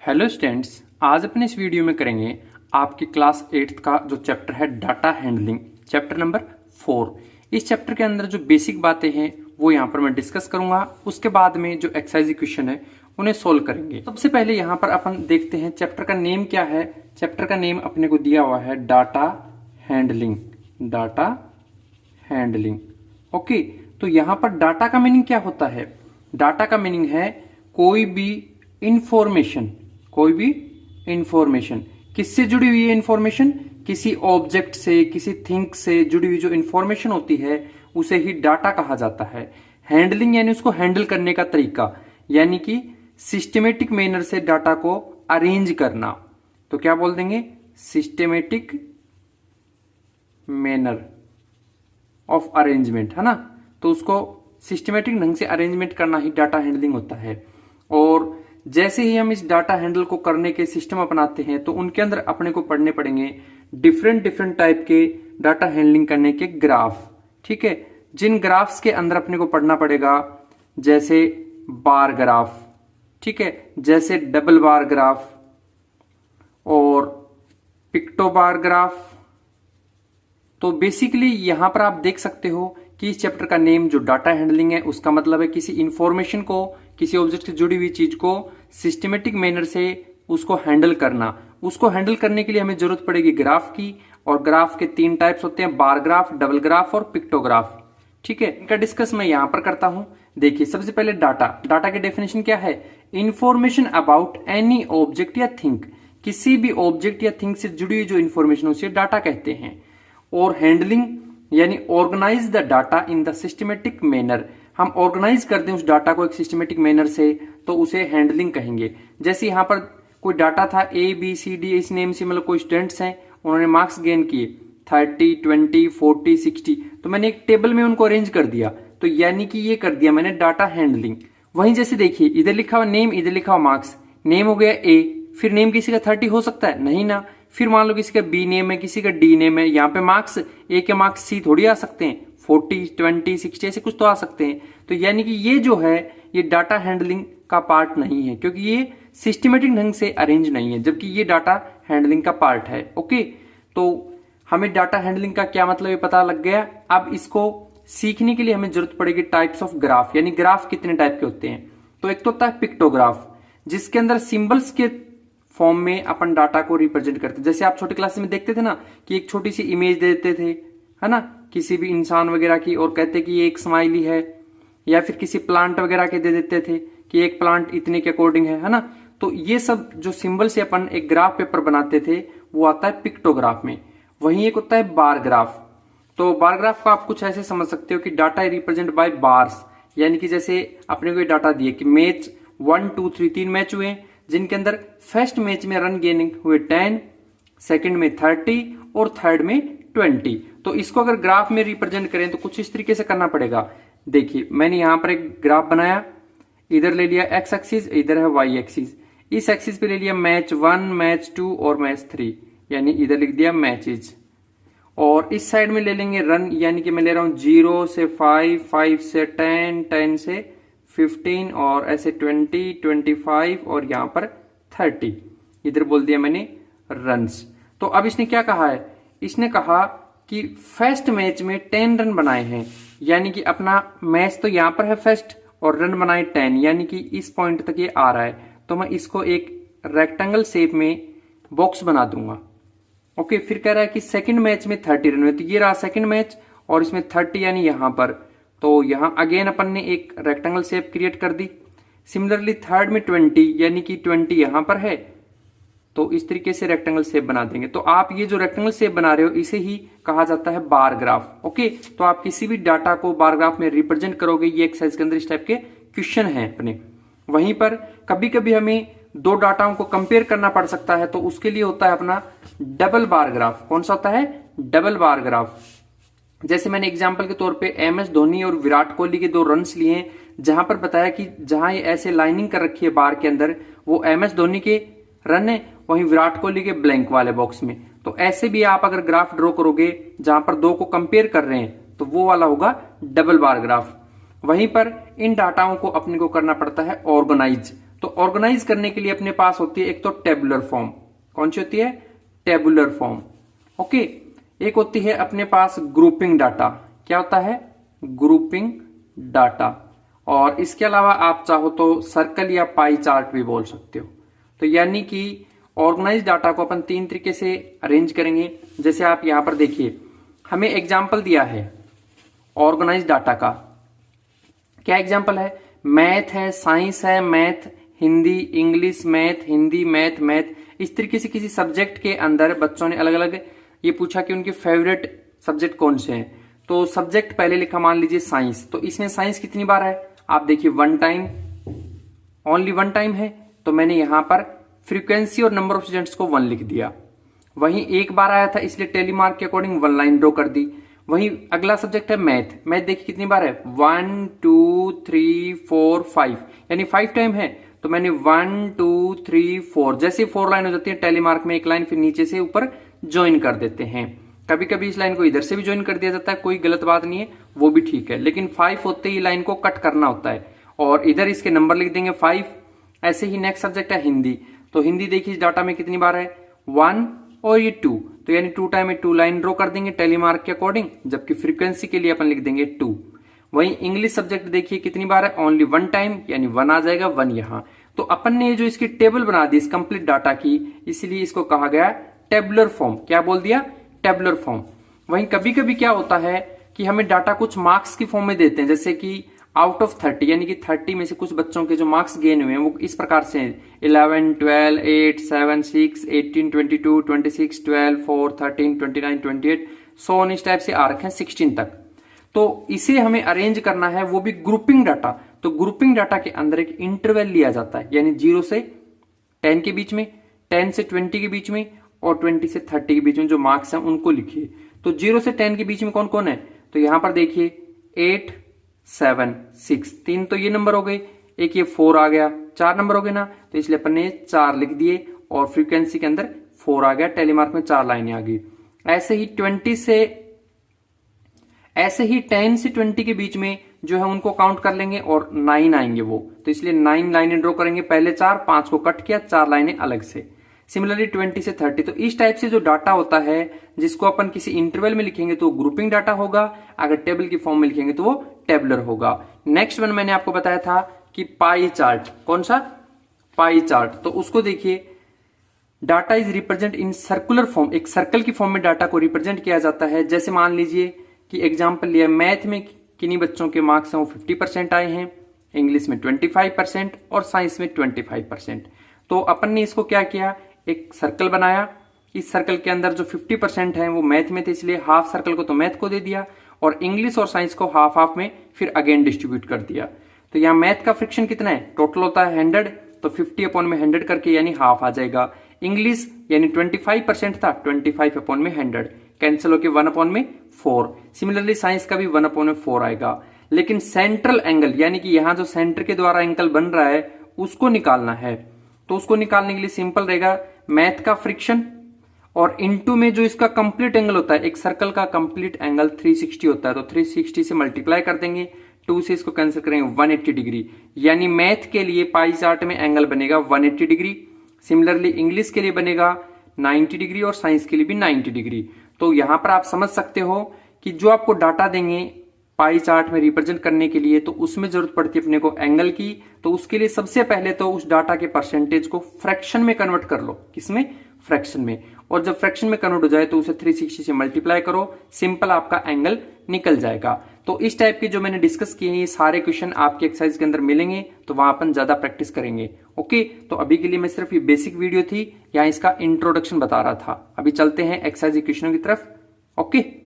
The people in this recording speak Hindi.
हेलो स्टूडेंट्स, आज अपने इस वीडियो में करेंगे आपकी क्लास 8th का जो चैप्टर है डाटा हैंडलिंग, चैप्टर नंबर 4। इस चैप्टर के अंदर जो बेसिक बातें हैं वो यहाँ पर मैं डिस्कस करूंगा। उसके बाद में जो एक्सरसाइज क्वेश्चन है उन्हें सोल्व करेंगे। सबसे पहले यहाँ पर अपन देखते हैं चैप्टर का नेम क्या है। चैप्टर का नेम अपने को दिया हुआ है data handling, data handling. Okay, तो यहाँ पर डाटा का मीनिंग क्या होता है? डाटा का मीनिंग है कोई भी इंफॉर्मेशन, कोई भी इंफॉर्मेशन किससे जुड़ी हुई है? इंफॉर्मेशन किसी ऑब्जेक्ट से, किसी थिंग से जुड़ी हुई जो इंफॉर्मेशन होती है उसे ही डाटा कहा जाता है। हैंडलिंग यानी उसको हैंडल करने का तरीका, यानी कि सिस्टमेटिक मैनर से डाटा को अरेंज करना। तो क्या बोल देंगे? सिस्टमेटिक मैनर ऑफ अरेंजमेंट, है ना। तो उसको सिस्टमेटिक ढंग से अरेंजमेंट करना ही डाटा हैंडलिंग होता है। और जैसे ही हम इस डाटा हैंडल को करने के सिस्टम अपनाते हैं तो उनके अंदर अपने को पढ़ने पड़ेंगे डिफरेंट टाइप के डाटा हैंडलिंग करने के ग्राफ। ठीक है, जिन ग्राफ्स के अंदर अपने को पढ़ना पड़ेगा जैसे बार ग्राफ, ठीक है, जैसे डबल बार ग्राफ और पिक्टोबार ग्राफ। तो बेसिकली यहां पर आप देख सकते हो कि इस चैप्टर का नेम जो डाटा हैंडलिंग है उसका मतलब है किसी इंफॉर्मेशन को, किसी ऑब्जेक्ट से जुड़ी हुई चीज को सिस्टमेटिक मैनर से उसको हैंडल करना। उसको हैंडल करने के लिए हमें जरूरत पड़ेगी ग्राफ की, और ग्राफ के 3 टाइप्स होते हैं, बार ग्राफ, डबल ग्राफ और पिक्टोग्राफ। ठीक है, इनका डिस्कस मैं यहां पर करता हूं। देखिए, सबसे पहले डाटा की डेफिनेशन क्या है? इंफॉर्मेशन अबाउट एनी ऑब्जेक्ट या थिंग, किसी भी ऑब्जेक्ट या थिंग से जुड़ी हुई जो इंफॉर्मेशन उसे डाटा कहते हैं। और हैंडलिंग यानी organise the data in the systematic manner, हम ऑर्गेनाइज कर दें उस डाटा को एक सिस्टमेटिक मैनर से तो उसे हैंडलिंग कहेंगे। जैसे यहाँ पर कोई डाटा था ABCD, इस नेम से मतलब कोई स्टूडेंट्स हैं, उन्होंने मार्क्स गेन किए 30, 20, 40, 60, तो मैंने एक टेबल में उनको अरेंज कर दिया, तो यानी कि ये कर दिया मैंने डाटा हैंडलिंग। वहीं जैसे देखिए इधर लिखा हुआ नेम, इधर लिखा हुआ मार्क्स, नेम हो गया A, फिर नेम किसी का 30 हो सकता है? नहीं ना। फिर मान लो किसी का B नेम है, किसी का D नेम है, यहाँ पे मार्क्स A के मार्क्स C थोड़ी आ सकते हैं, 40, 20, 60 ऐसे कुछ तो आ सकते हैं। तो यानी कि ये जो है ये डाटा हैंडलिंग का पार्ट नहीं है, क्योंकि ये सिस्टमेटिक ढंग से अरेंज नहीं है, जबकि ये डाटा हैंडलिंग का पार्ट है। ओके, तो हमें डाटा हैंडलिंग का क्या मतलब ये पता लग गया। अब इसको सीखने के लिए हमें जरूरत पड़ेगी टाइप्स ऑफ ग्राफ, यानी ग्राफ कितने टाइप के होते हैं। तो एक तो होता है पिक्टोग्राफ, जिसके अंदर सिंबल्स के फॉर्म में अपन डाटा को रिप्रेजेंट करते हैं। जैसे आप छोटी क्लास में देखते थे ना कि एक छोटी सी इमेज दे देते थे, है ना, किसी भी इंसान वगैरह की, और कहते कि ये एक स्माइली है, या फिर किसी प्लांट वगैरह के दे देते थे कि एक प्लांट इतने के अकॉर्डिंग है ना। तो ये सब जो सिंबल से अपन एक ग्राफ पेपर बनाते थे वो आता है पिक्टोग्राफ में। वहीं एक होता है बार ग्राफ। तो बार ग्राफ को आप कुछ ऐसे समझ सकते हो कि डाटा रिप्रेजेंट बाय बार्स, यानी कि जैसे अपने को डाटा दिए कि मैच 1, 2, 3 3 मैच हुए, जिनके अंदर फर्स्ट मैच में रन गेनिंग हुए 10, सेकंड में 30 और थर्ड में 20। तो इसको अगर ग्राफ में रिप्रेजेंट करें तो कुछ इस तरीके से करना पड़ेगा। देखिए मैंने यहां पर एक ग्राफ बनाया, इधर ले लिया एक्स एक्सिस, इधर है वाई एक्सिस। इस एक्सिस पे ले लिया मैच 1, मैच 2 और मैच 3, यानी इधर लिख दिया मैचेज। और इस साइड में ले लेंगे रन, यानी कि मैं ले रहा हूं 0 से 5, 5 से 10, 10 से 15 और ऐसे 20, 25 और यहां पर 30। इधर बोल दिया मैंने रन्स। तो अब इसने क्या कहा है? इसने कहा कि फर्स्ट मैच में 10 रन बनाए हैं, यानी कि अपना मैच तो यहां पर है फर्स्ट, और रन बनाए 10, यानी कि इस पॉइंट तक ये आ रहा है। तो मैं इसको एक रेक्टेंगल शेप में बॉक्स बना दूंगा। ओके, फिर कह रहा है कि सेकंड मैच में 30 रन हुए, तो ये रहा सेकंड मैच और इसमें 30 यानी यहां पर। तो यहां अगेन अपन ने एक रेक्टेंगल शेप क्रिएट कर दी। सिमिलरली थर्ड में 20, यानी कि 20 यहां पर है, तो इस तरीके से रेक्टेंगल शेप बना देंगे। तो आप ये जो रेक्टेंगल शेप बना रहे हो इसे ही कहा जाता है बार ग्राफ। ओके, तो आप किसी भी डाटा को बार ग्राफ में रिप्रेजेंट करोगे। ये एक्सरसाइज के अंदर इस टाइप के क्वेश्चन हैं अपने। वहीं पर कभी कभी हमें दो डाटाओं को कंपेयर करना पड़ सकता है, तो उसके लिए होता है अपना डबल बार ग्राफ। कौन सा होता है? Double bar graph. जैसे मैंने एग्जांपल के तौर पे MS धोनी और विराट कोहली के 2 रन्स लिए हैं, जहां पर बताया कि जहां ये ऐसे लाइनिंग कर रखी है बार के अंदर, वो MS धोनी के रन है, वहीं विराट कोहली के ब्लैंक वाले बॉक्स में। तो ऐसे भी आप अगर ग्राफ ड्रॉ करोगे जहां पर 2 को कंपेयर कर रहे हैं तो वो वाला होगा डबल बार ग्राफ। वहीं पर इन डाटाओं को अपने को करना पड़ता है ऑर्गेनाइज। तो ऑर्गेनाइज करने के लिए अपने पास होती है एक तो टेबुलर फॉर्म। कौन सी होती है? Tabular form. ओके। एक होती है अपने पास ग्रुपिंग डाटा। क्या होता है? Grouping data. और इसके अलावा आप चाहो तो सर्कल या पाई चार्ट भी बोल सकते हो। तो यानी कि ऑर्गेनाइज डाटा को अपन 3 तरीके से अरेंज करेंगे। जैसे आप यहां पर देखिए, हमें एग्जाम्पल दिया है ऑर्गेनाइज डाटा का। क्या एग्जाम्पल है? मैथ है, साइंस है, math, Hindi, English, math, Hindi, math, math. इस तरीके से किसी सब्जेक्ट के अंदर बच्चों ने अलग अलग ये पूछा कि उनके फेवरेट सब्जेक्ट कौन से हैं। तो सब्जेक्ट पहले लिखा मान लीजिए साइंस। तो इसमें साइंस कितनी बार है? आप देखिए 1 टाइम, ओनली 1 टाइम है। तो मैंने यहां पर फ्रीक्वेंसी और नंबर ऑफ स्टूडेंट्स को 1 लिख दिया। वहीं एक बार आया था इसलिए टेलीमार्क के अकॉर्डिंग 1 लाइन ड्रॉ कर दी। वहीं अगला सब्जेक्ट है मैथ। मैथ देखिए कितनी बार है? 1 2 3 4 5, यानी 5 टाइम है। तो मैंने 1 2 3 4, जैसे 4 लाइन हो जाती है टेलीमार्क में एक लाइन, फिर नीचे से ऊपर ज्वाइन कर देते हैं। कभी कभी इस लाइन को इधर से भी ज्वाइन कर दिया जाता है, कोई गलत बात नहीं है, वो भी ठीक है। लेकिन 5 होते ही लाइन को कट करना होता है और इधर इसके नंबर लिख देंगे 5। ऐसे ही नेक्स्ट सब्जेक्ट है हिंदी। तो हिंदी देखिए इस डाटा में कितनी बार है? 1 और ये 2, तो यानी 2 टाइम में 2 लाइन ड्रॉ कर देंगे टेलीमार्क के अकॉर्डिंग, जबकि फ्रीक्वेंसी के लिए अपन लिख देंगे 2। वहीं इंग्लिश सब्जेक्ट देखिए कितनी बार है? ओनली 1 टाइम, यानी 1 आ जाएगा, 1 यहां। तो अपन ने जो इसकी टेबल बना दी इस कंप्लीट डाटा की, इसलिए इसको कहा गया टेबुलर फॉर्म। क्या बोल दिया? Tabular form. वहीं कभी कभी क्या होता है कि हमें डाटा कुछ मार्क्स की फॉर्म में देते हैं, जैसे कि आउट ऑफ 30, यानी कि 30 में से कुछ बच्चों के जो मार्क्स गेन हुए हैं वो इस प्रकार से हैं 11 12 8 7 6 18 22 26 12 4 13 29 28, सो ऑन इस टाइप से आ रखे हैं 16 तक। तो इसे हमें अरेंज करना है, वो भी ग्रुपिंग डाटा। तो ग्रुपिंग डाटा के अंदर एक इंटरवल लिया जाता है, यानी 0 से 10 के बीच में, 10 से 20 के बीच में और 20 से 30 के बीच में जो मार्क्स हैं उनको लिखिए। तो 0 से 10 के बीच में कौन कौन है? तो यहां पर देखिए 8 7 6, 3 तो ये नंबर हो गए, एक ये 4 आ गया, 4 नंबर हो गए ना। तो इसलिए अपन ने 4 लिख दिए और फ्रीक्वेंसी के अंदर 4 आ गया, टेलीमार्क में 4 लाइनें आ गई। ऐसे ही 10 से 20 के बीच में जो है उनको काउंट कर लेंगे और 9 आएंगे वो, तो इसलिए 9 लाइनें ड्रॉ करेंगे। पहले 4, 5 को कट किया, 4 लाइनें अलग से। सिमिलरली 20 से 30। तो इस टाइप से जो डाटा होता है जिसको अपन किसी इंटरवल में लिखेंगे तो ग्रुपिंग डाटा होगा, अगर टेबल की फॉर्म में लिखेंगे तो वो टेबुलर होगा। नेक्स्ट वन मैंने आपको बताया था कि पाई चार्ट। कौन सा? Pie chart. तो उसको देखिए, data is represent in circular form. एक सर्कल की फॉर्म में डाटा को रिप्रेजेंट किया जाता है। जैसे मान लीजिए कि एग्जाम्पल लिया, मैथ में किन्हीं बच्चों के मार्क्स हैं वो 50% आए हैं, इंग्लिश में 25% और साइंस में 25%। तो अपन ने इसको क्या किया, एक सर्कल बनाया। इस सर्कल के अंदर जो 50% है वो मैथ में थे, इसलिए हाफ सर्कल को तो मैथ को दे दिया और इंग्लिश और साइंस को हाफ हाफ में फिर अगेन डिस्ट्रीब्यूट कर दिया। तो यहाँ मैथ का फ्रिक्शन कितना है? टोटल होता है 100, तो 50 अपॉन में 100 करके यानी हाफ आ जाएगा। इंग्लिश यानी 25% था, 25 अपॉन में 100 कैंसिल होकर 1 अपॉन में 4। सिमिलरली साइंस का भी 1 अपॉन में 4 आएगा। लेकिन सेंट्रल एंगल यानी कि यहाँ जो सेंटर के द्वारा एंगल बन रहा है उसको निकालना है। तो उसको निकालने के लिए सिंपल रहेगा, मैथ का फ्रिक्शन और इनटू में जो इसका कंप्लीट एंगल होता है, एक सर्कल का कंप्लीट एंगल 360 होता है, तो 360 से मल्टीप्लाई कर देंगे, 2 से इसको कैंसिल करेंगे 180 डिग्री। यानी मैथ के लिए पाई चार्ट में एंगल बनेगा 180 डिग्री। सिमिलरली इंग्लिश के लिए बनेगा 90 डिग्री और साइंस के लिए भी 90 डिग्री। तो यहां पर आप समझ सकते हो कि जो आपको डाटा देंगे पाई चार्ट में रिप्रेजेंट करने के लिए, तो उसमें जरूरत पड़ती है अपने को एंगल की। तो उसके लिए सबसे पहले तो उस डाटा के परसेंटेज को फ्रैक्शन में कन्वर्ट कर लो। किसमें? फ्रैक्शन में। और जब फ्रैक्शन में कन्वर्ट हो जाए तो उसे 360 से मल्टीप्लाई करो, सिंपल आपका एंगल निकल जाएगा। तो इस टाइप के जो मैंने डिस्कस किए हैं ये सारे क्वेश्चन आपके एक्सरसाइज के अंदर मिलेंगे, तो वहां अपन ज्यादा प्रैक्टिस करेंगे। ओके, तो अभी के लिए मैं सिर्फ ये बेसिक वीडियो थी, यहाँ इसका इंट्रोडक्शन बता रहा था। अभी चलते हैं एक्सरसाइज क्वेश्चनों की तरफ। ओके।